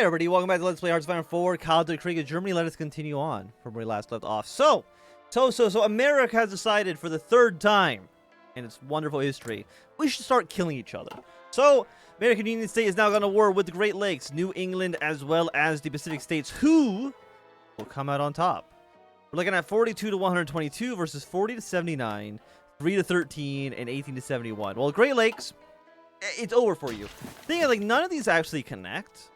Hey everybody, welcome back to Let's Play Hearts of Iron 4, Kalterkrieg of Germany. Let us continue on from where we last left off. So America has decided for the third time in its wonderful history, we should start killing each other. So, American Union State is now going to war with the Great Lakes, New England, as well as the Pacific States, who will come out on top. We're looking at 42 to 122 versus 40 to 79, 3 to 13, and 18 to 71. Well, Great Lakes, it's over for you. Thing is, like, none of these actually connect,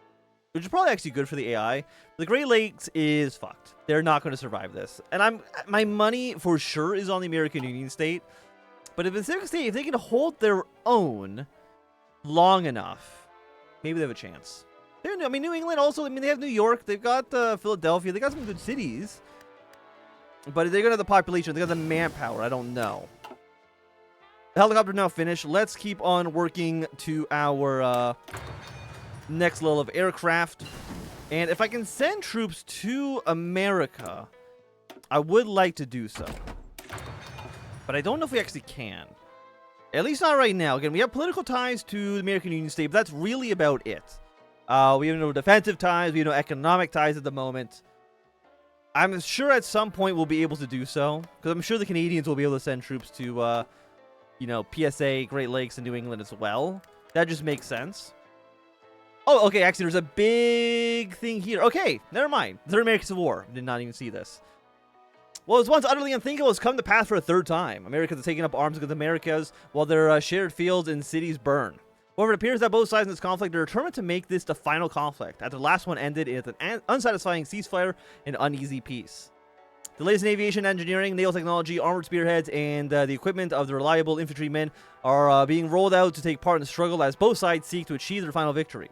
which is probably actually good for the AI. The Great Lakes is fucked. They're not going to survive this. And my money for sure is on the American Union State. But if the Pacific State, if they can hold their own long enough, maybe they have a chance. I mean, New England also, I mean, they have New York. They've got Philadelphia. They got some good cities. But they're going to have the population. They got the manpower. I don't know. The helicopter now finished. Let's keep on working to our next level of aircraft. And if I can send troops to America, I would like to do so. But I don't know if we actually can. At least not right now. Again, we have political ties to the American Union State, but that's really about it. We have no defensive ties. We have no economic ties at the moment. I'm sure at some point we'll be able to do so, because I'm sure the Canadians will be able to send troops to, you know, PSA, Great Lakes, and New England as well. That just makes sense. Oh, okay, actually, there's a big thing here. Okay, never mind. Third American Civil War. Did not even see this. Well, it was once utterly unthinkable has come to pass for a third time. Americans are taking up arms against Americas while their shared fields and cities burn. However, it appears that both sides in this conflict are determined to make this the final conflict, after the last one ended in an unsatisfying ceasefire and uneasy peace. The latest in aviation engineering, naval technology, armored spearheads, and the equipment of the reliable infantrymen are being rolled out to take part in the struggle as both sides seek to achieve their final victory.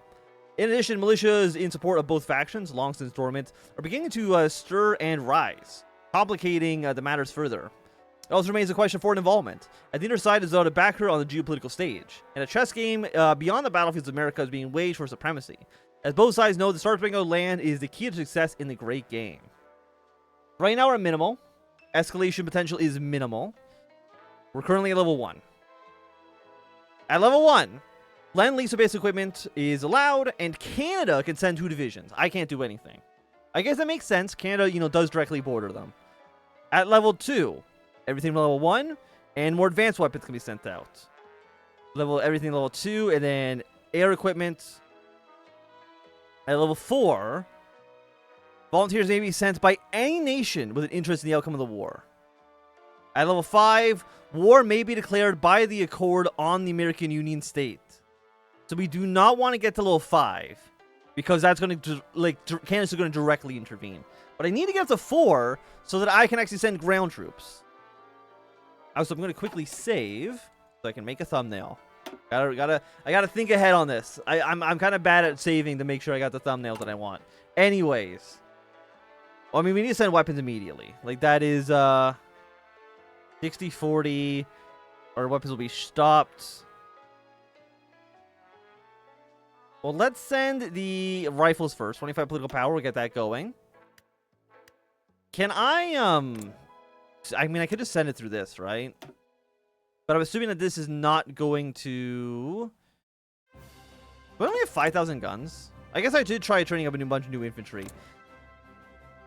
In addition, militias in support of both factions, long since dormant, are beginning to stir and rise, complicating the matters further. It also remains a question of foreign involvement, as neither side is without a backer on the geopolitical stage, and a chess game beyond the battlefields of America is being waged for supremacy, as both sides know the Star Spangled Land is the key to success in the great game. Right now we're at minimal. Escalation potential is minimal. We're currently at level 1. At level 1, Lend-Lease of basic equipment is allowed, and Canada can send 2 divisions. I can't do anything. I guess that makes sense. Canada, you know, does directly border them. At level 2, everything from level 1, and more advanced weapons can be sent out. Everything level 2, and then air equipment. At level 4, volunteers may be sent by any nation with an interest in the outcome of the war. At level 5, war may be declared by the Accord on the American Union State. So we do not want to get to level 5, because that's going to, like, Canada's going to directly intervene. But I need to get up to 4 so that I can actually send ground troops. Also, I'm going to quickly save so I can make a thumbnail. I gotta think ahead on this. I'm kind of bad at saving to make sure I got the thumbnails that I want. Anyways. Well, I mean, we need to send weapons immediately. Like, that is, 60-40. Our weapons will be stopped. Well, let's send the rifles first. 25 political power. We'll get that going. Can I mean, I could just send it through this, right? But I'm assuming that this is not going to... We only have 5,000 guns. I guess I did try training up a bunch of new infantry.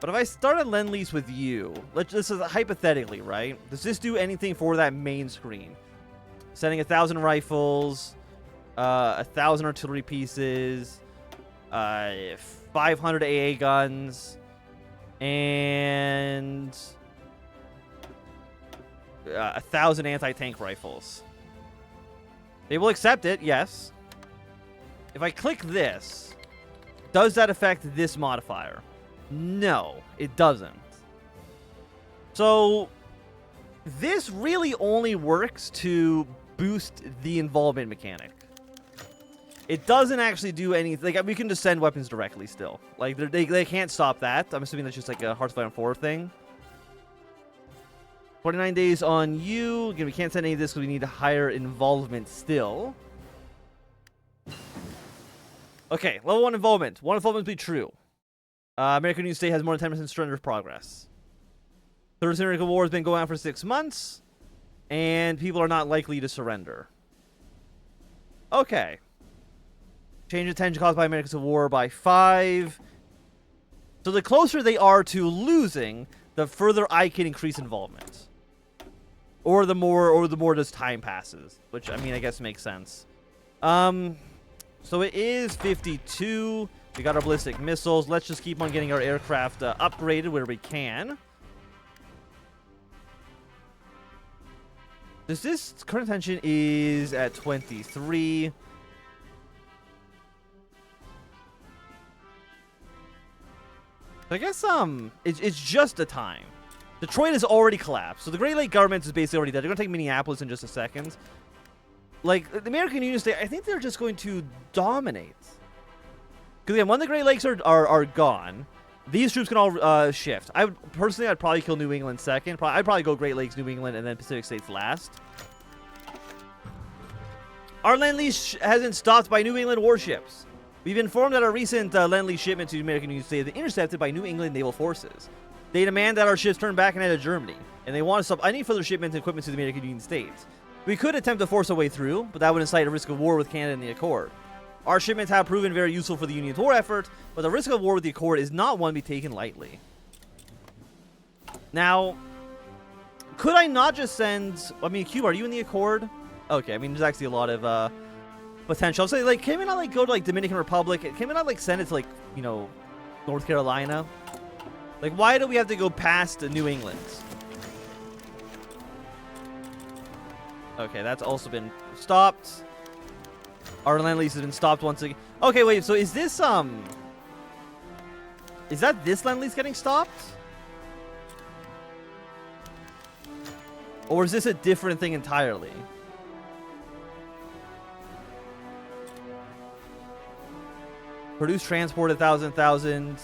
But if I start a Lend-Lease with you... This is hypothetically, right? Does this do anything for that main screen? Sending 1,000 rifles... 1,000 artillery pieces, 500 AA guns, and 1,000 anti-tank rifles. They will accept it, yes. If I click this, does that affect this modifier? No, it doesn't. So, this really only works to boost the involvement mechanic. It doesn't actually do anything. Like, we can just send weapons directly still. Like, they can't stop that. I'm assuming that's just like a Hearts of Iron 4 thing. 49 days on you. Again, we can't send any of this because we need higher involvement still. Okay, level 1 involvement. 1 involvement will be true. American Union State has more than 10% surrender of progress. Third American War has been going on for 6 months. And people are not likely to surrender. Okay. Change of tension caused by American Civil War by 5. So the closer they are to losing, the further I can increase involvement. Or the more just time passes. Which, I mean, I guess makes sense. So it is 52. We got our ballistic missiles. Let's just keep on getting our aircraft upgraded where we can. This current tension is at 23. So I guess it's just a time. Detroit has already collapsed, so the Great Lake government is basically already dead. They're gonna take Minneapolis in just a second. Like the American Union State, I think they're just going to dominate. Because again, when the Great Lakes are gone, these troops can all shift. I'd probably kill New England second. I'd probably go Great Lakes, New England, and then Pacific States last. Our Lend-Lease hasn't stopped by New England warships. We've informed that our recent Lend-Lease shipment to the American Union State has been intercepted by New England naval forces. They demand that our ships turn back and head to Germany, and they want to stop any further shipments and equipment to the American Union States. We could attempt to force our way through, but that would incite a risk of war with Canada and the Accord. Our shipments have proven very useful for the Union's war effort, but the risk of war with the Accord is not one to be taken lightly. Now, could I not just send... I mean, Cuba, are you in the Accord? Okay, I mean, there's actually a lot of potential. I'll say, like, can we not, like, go to, like, Dominican Republic? Can we not, like, send it to, like, you know, North Carolina? Like, why do we have to go past New England? Okay, that's also been stopped. Our Lend-Lease has been stopped once again. Okay, wait, so is this, is that this Lend-Lease getting stopped? Or is this a different thing entirely? Produce transport 1,000.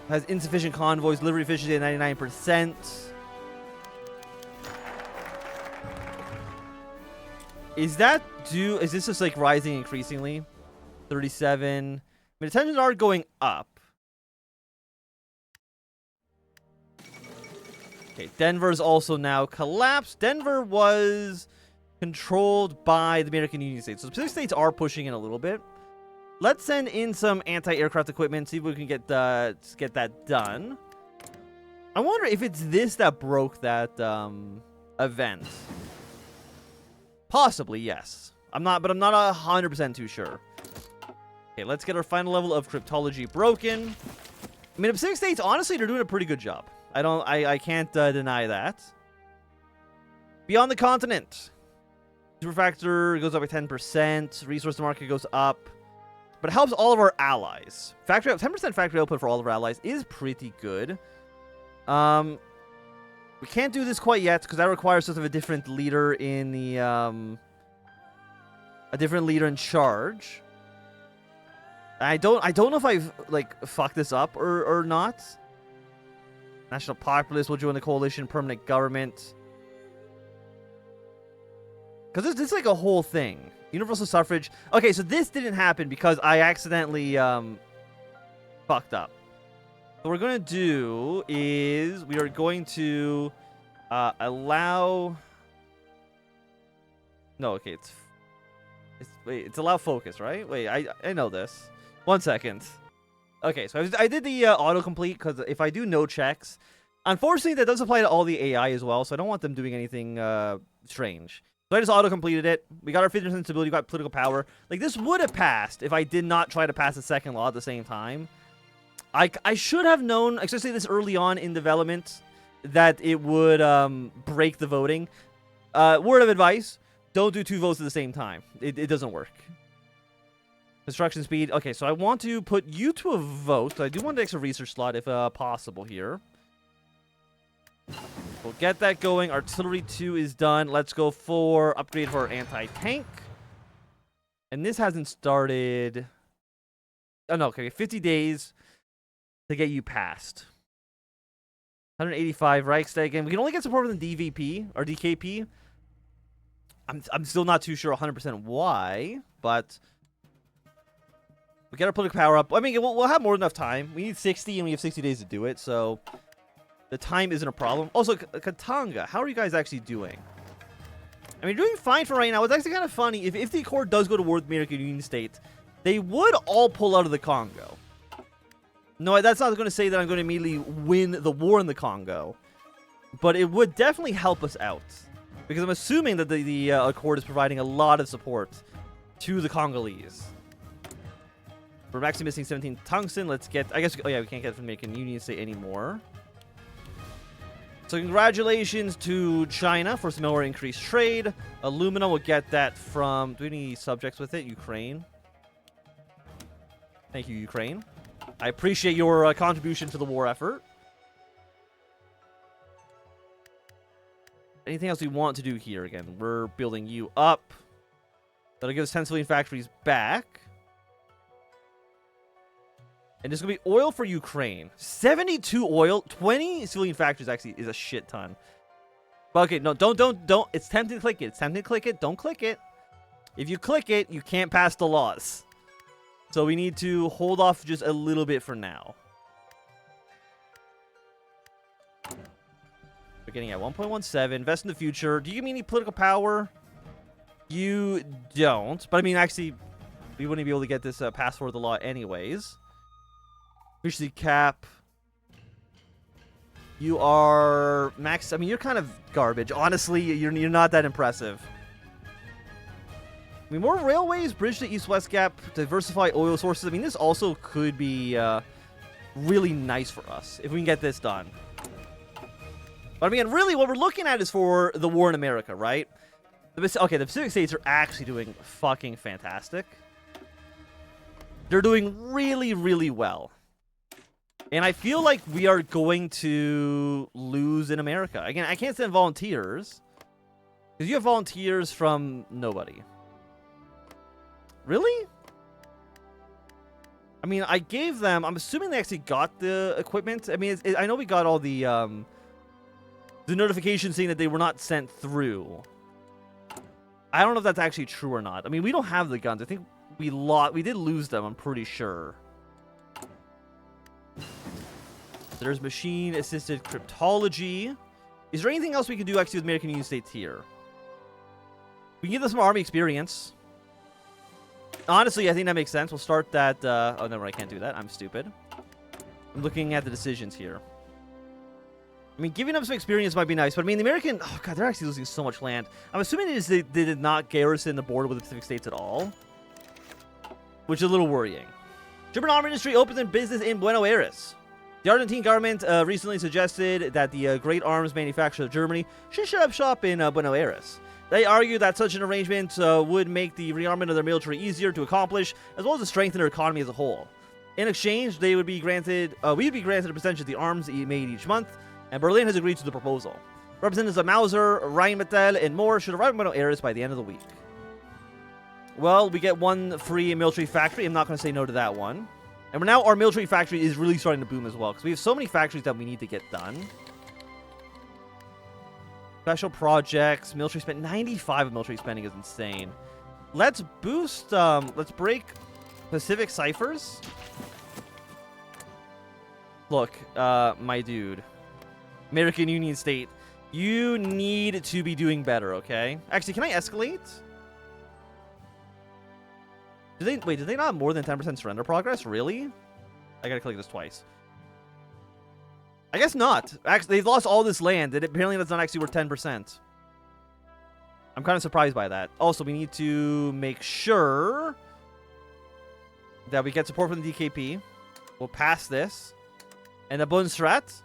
Has insufficient convoys. Delivery efficiency at 99%. Is that due? Is this just like rising increasingly? 37. I mean, the tensions are going up. Okay, Denver's also now collapsed. Denver was controlled by the American Union States. So the Pacific States are pushing in a little bit. Let's send in some anti-aircraft equipment, see if we can get that done. I wonder if it's this that broke that event. Possibly, yes. I'm not 100% too sure. Okay, let's get our final level of cryptology broken. I mean, the Pacific States, honestly, they're doing a pretty good job. I can't deny that. Beyond the continent. Super factor goes up by 10%. Resource market goes up. But it helps all of our allies. 10% factory output for all of our allies is pretty good. We can't do this quite yet because that requires sort of a different leader in the a different leader in charge. I don't know if I've like fucked this up or not. National Populist will join the coalition permanent government. Because this is like a whole thing. Universal suffrage. Okay, so this didn't happen because I accidentally fucked up. What we're going to do is we are going to allow... No, okay, it's allow focus, right? Wait, I know this. 1 second. Okay, so I did the autocomplete because if I do no checks... Unfortunately, that does apply to all the AI as well, so I don't want them doing anything strange. So I just auto-completed it. We got our 50% stability, we got political power. Like, this would have passed if I did not try to pass a second law at the same time. I should have known, especially this early on in development, that it would break the voting. Word of advice, don't do 2 votes at the same time. It doesn't work. Construction speed. Okay, so I want to put you to a vote. So I do want an extra research slot if possible here. We'll get that going. Artillery 2 is done. Let's go for upgrade for anti-tank. And this hasn't started. Oh, no. Okay, 50 days to get you passed. 185 Reichstag. And we can only get support from the DVP or DKP. I'm still not too sure 100% why, but we get our political power up. I mean, we'll have more than enough time. We need 60, and we have 60 days to do it, so... The time isn't a problem. Also, Katanga, how are you guys actually doing? I mean, doing fine for right now. It's actually kind of funny. If the Accord does go to war with the American Union States, they would all pull out of the Congo. No, that's not going to say that I'm going to immediately win the war in the Congo. But it would definitely help us out. Because I'm assuming that the Accord is providing a lot of support to the Congolese. We're actually missing 17 tungsten. Let's get... I guess... Oh, yeah, we can't get it from the American Union State anymore. So congratulations to China for some more increased trade. Aluminum will get that from... Do we have any subjects with it? Ukraine. Thank you, Ukraine. I appreciate your contribution to the war effort. Anything else we want to do here? Again, we're building you up. That'll give us 10 civilian factories back. And there's going to be oil for Ukraine. 72 oil. 20 civilian factories actually is a shit ton. But okay, no, don't. It's tempting to click it. It's tempting to click it. Don't click it. If you click it, you can't pass the laws. So we need to hold off just a little bit for now. We're getting at 1.17. Invest in the future. Do you give me any political power? You don't. But I mean, actually, we wouldn't be able to get this passed for the law anyways. Efficiency cap. You are max. I mean, you're kind of garbage. Honestly, you're not that impressive. I mean, more railways, bridge the east-west gap, diversify oil sources. I mean, this also could be really nice for us if we can get this done. But I mean, really, what we're looking at is for the war in America, right? Okay, the Pacific states are actually doing fucking fantastic. They're doing really, really well. And I feel like we are going to lose in America. Again, I can't send volunteers. Because you have volunteers from nobody. Really? I mean, I gave them... I'm assuming they actually got the equipment. I mean, I know we got all the notification saying that they were not sent through. I don't know if that's actually true or not. I mean, we don't have the guns. I think we did lose them, I'm pretty sure. There's machine-assisted cryptology. Is there anything else we can do actually with American Union States here? We can give them some army experience. Honestly, I think that makes sense. We'll start that... oh, no, I can't do that. I'm stupid. I'm looking at the decisions here. I mean, giving them some experience might be nice, but I mean, the American... Oh, God, they're actually losing so much land. I'm assuming it is they did not garrison the border with the Pacific States at all. Which is a little worrying. German armor industry opens in business in Buenos Aires. The Argentine government recently suggested that the great arms manufacturer of Germany should set up shop in Buenos Aires. They argue that such an arrangement would make the rearmament of their military easier to accomplish, as well as to strengthen their economy as a whole. In exchange, they would be granted, we'd be granted a percentage of the arms made each month, and Berlin has agreed to the proposal. Representatives of Mauser, Rheinmetall, and more should arrive in Buenos Aires by the end of the week. Well, we get one free military factory. I'm not going to say no to that one. And now our military factory is really starting to boom as well, because we have so many factories that we need to get done. Special projects, military spend 95 of military spending is insane. Let's boost, let's break Pacific ciphers. Look, my dude. American Union State, you need to be doing better, okay? Actually, can I escalate? Wait, did they not have more than 10% surrender progress? Really? I gotta click this twice. I guess not. Actually, they've lost all this land, and apparently that's not actually worth 10%. I'm kind of surprised by that. Also, we need to make sure that we get support from the DKP. We'll pass this. And the Bundesrat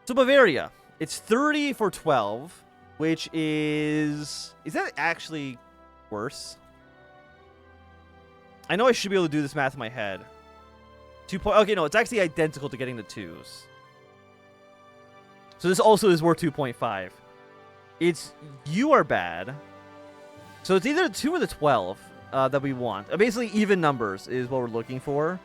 to Bavaria. It's 30 for 12, which is... Is that actually worse? I know I should be able to do this math in my head. Okay, no, it's actually identical to getting the 2s. So this also is worth 2.5. It's... You are bad. So it's either the 2 or the 12 that we want. Basically, even numbers is what we're looking for.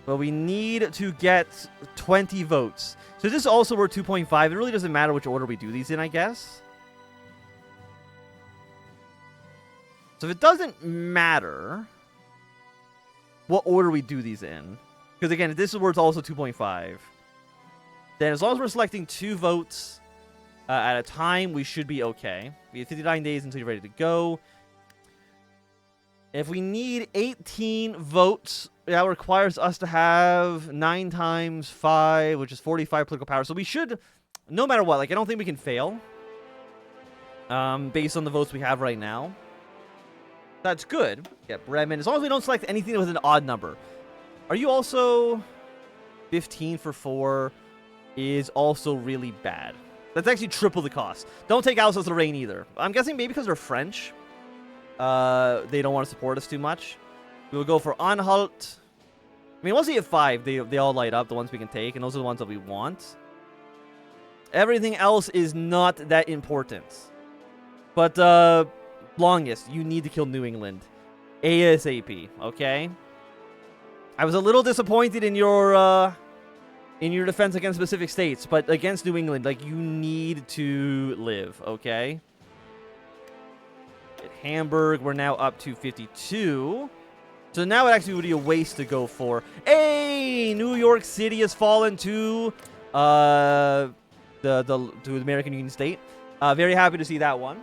But we need to get 20 votes. So this is also worth 2.5. It really doesn't matter which order we do these in, I guess. So if it doesn't matter what order we do these in, because again, this is where it's also 2.5, then as long as we're selecting 2 votes at a time, we should be okay. We have 59 days until you're ready to go. If we need 18 votes, that requires us to have 9 times 5, which is 45 political power. So we should, no matter what, like, I don't think we can fail. Based on the votes we have right now. That's good. Yeah, Bremen. As long as we don't select anything with an odd number. Are you also 15 for 4 is also really bad. That's actually triple the cost. Don't take Alsace-Lorraine either. I'm guessing maybe because they're French. They don't want to support us too much. We will go for Anhalt. I mean, once we hit 5, they all light up, the ones we can take, and those are the ones that we want. Everything else is not that important. But, longest, you need to kill New England. ASAP, okay? I was a little disappointed in your defense against specific states, but against New England, like, you need to live, okay? At Hamburg, we're now up to 52. So now it actually would be a waste to go for. Hey, New York City has fallen to the American Union State. Very happy to see that one.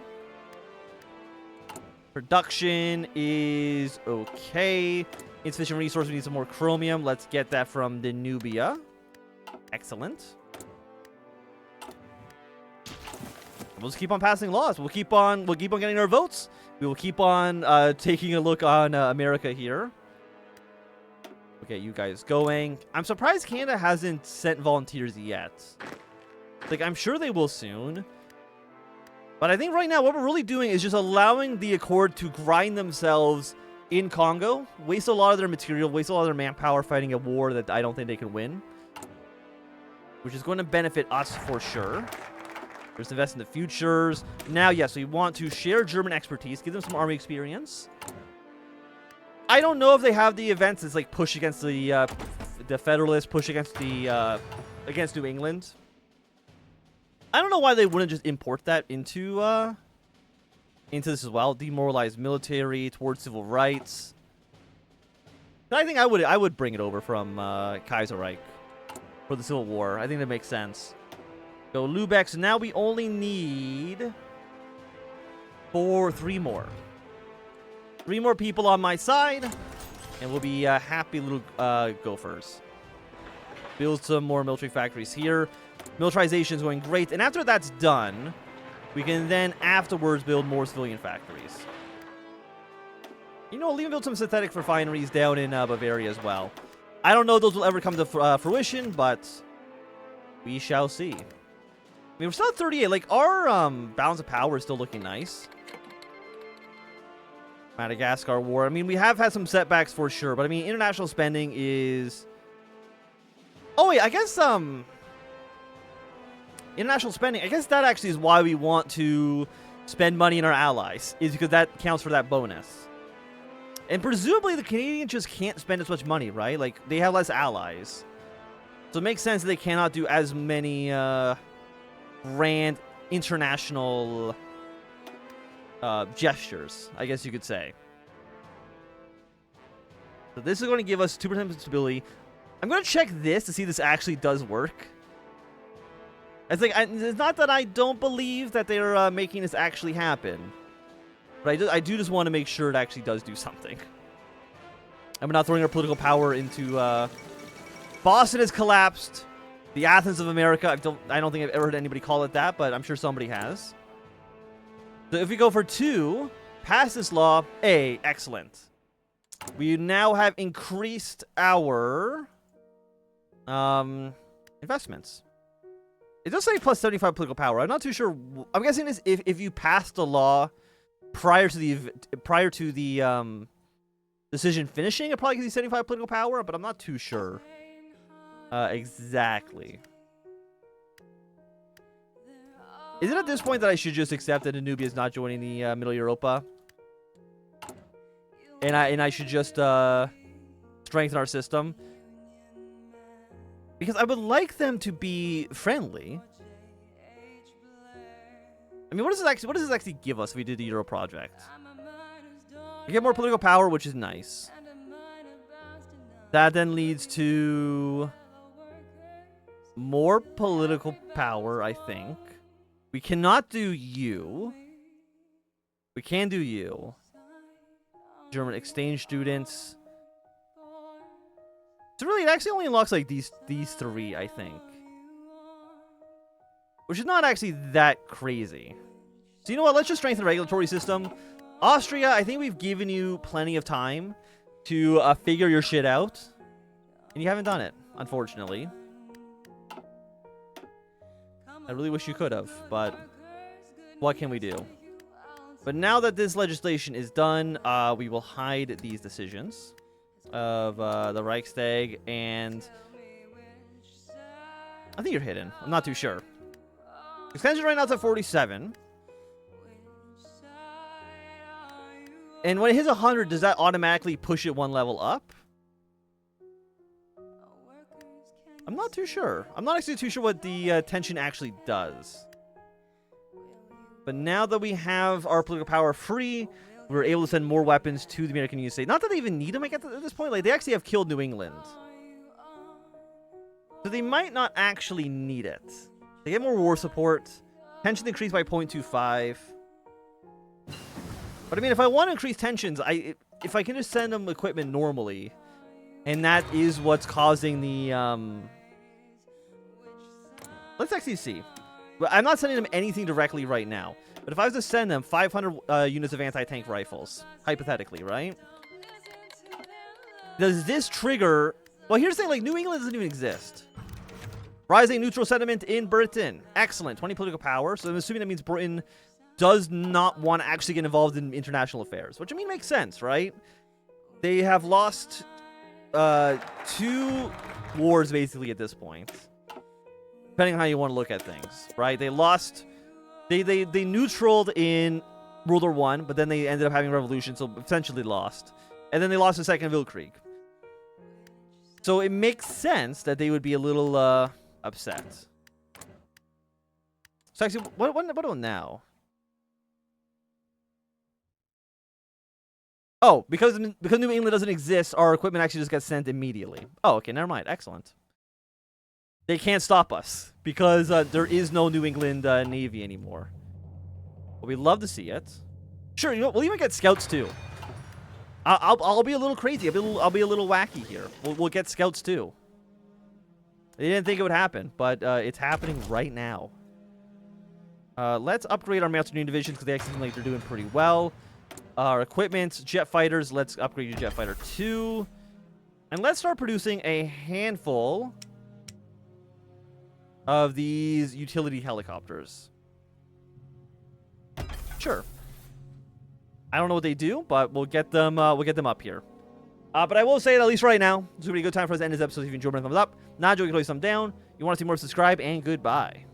Production is okay. Insufficient resource. We need some more chromium. Let's get that from Danubia. Excellent. We'll just keep on passing laws. We'll keep on getting our votes. We will keep on taking a look on America here. Okay, you guys going. I'm surprised Canada hasn't sent volunteers yet. Like, I'm sure they will soon. But I think right now what we're really doing is just allowing the Accord to grind themselves in Congo, waste a lot of their material, waste a lot of their manpower fighting a war that I don't think they can win. Which is going to benefit us for sure. Just invest in the futures. Now, yes, we want to share German expertise, give them some army experience. I don't know if they have the events that's like push against the Federalists, push against the against New England. I don't know why they wouldn't just import that into this as well. Demoralized military towards civil rights. But I think I would bring it over from Kaiserreich for the Civil War. I think that makes sense. Go Lubeck. So now we only need 3 more. 3 more people on my side, and we'll be happy little gophers. Build some more military factories here. Militarization is going great, and after that's done, we can then afterwards build more civilian factories. You know, we'll even build some synthetic refineries down in Bavaria as well. I don't know if those will ever come to fruition, but we shall see. I mean, we're still at 38. Like, our balance of power is still looking nice. Madagascar war. I mean, we have had some setbacks for sure, but I mean, international spending is... Oh, wait, I guess, international spending, I guess that actually is why we want to spend money in our allies, is because that counts for that bonus. And presumably the Canadians just can't spend as much money, right? Like, they have less allies. So it makes sense that they cannot do as many grand international gestures, I guess you could say. So this is going to give us 2% stability. I'm going to check this to see if this actually does work. It's like, it's not that I don't believe that they're making this actually happen. But I do just want to make sure it actually does do something. And we're not throwing our political power into... Boston has collapsed. The Athens of America. I don't think I've ever heard anybody call it that, but I'm sure somebody has. So if we go for 2, pass this law. Excellent. We now have increased our investments. It does say plus 75 political power. I'm not too sure. I'm guessing this if you passed the law prior to the decision finishing, it probably gives you 75 political power, but I'm not too sure exactly. Is it at this point that I should just accept that Danubia is not joining the Middle Europa? And I should just strengthen our system? Because I would like them to be friendly. I mean, what does this actually give us if we did the Euro project? We get more political power, which is nice. That then leads to more political power, I think. We cannot do you. We can do you. German exchange students. So really, it actually only unlocks like these three, I think. Which is not actually that crazy. So you know what? Let's just strengthen the regulatory system. Austria, I think we've given you plenty of time to figure your shit out. And you haven't done it, unfortunately. I really wish you could have, but what can we do? But now that this legislation is done, we will hide these decisions of the Reichstag, and I think you're hidden. I'm not too sure. Extension right now is at 47. And when it hits 100, does that automatically push it one level up? I'm not too sure. I'm not actually too sure what the tension actually does. But now that we have our political power free, we're able to send more weapons to the American United States. Not that they even need them at this point. Like, they actually have killed New England. So they might not actually need it. They get more war support. Tension increased by 0.25. But I mean, if I want to increase tensions, if I can just send them equipment normally, and that is what's causing the let's actually see. I'm not sending them anything directly right now. But if I was to send them 500 units of anti-tank rifles, hypothetically, right? Does this trigger... Well, here's the thing, like, New England doesn't even exist. Rising neutral sentiment in Britain. Excellent. 20 political power. So I'm assuming that means Britain does not want to actually get involved in international affairs. Which, I mean, makes sense, right? They have lost 2 wars, basically, at this point. Depending on how you want to look at things, right? They lost... They neutraled in World War I, but then they ended up having a revolution, so essentially lost. And then they lost the Second Weltkrieg. So it makes sense that they would be a little upset. So actually, what about now? Oh, because New England doesn't exist, our equipment actually just gets sent immediately. Oh, okay, never mind. Excellent. They can't stop us because there is no New England Navy anymore. But we'd love to see it. Sure, you know, we'll even get scouts too. I'll be a little crazy. I'll be a little wacky here. We'll get scouts too. They didn't think it would happen, but it's happening right now. Let's upgrade our Mountaineer divisions because they actually seem like they're doing pretty well. Our equipment, jet fighters. Let's upgrade your jet fighter 2, and let's start producing a handful of these utility helicopters. Sure. I don't know what they do, but we'll get them up here. But I will say that at least right now, this will be a good time for us to end this episode. If you enjoyed, thumbs up. Not enjoying, thumb down. You want to see more, subscribe, and goodbye.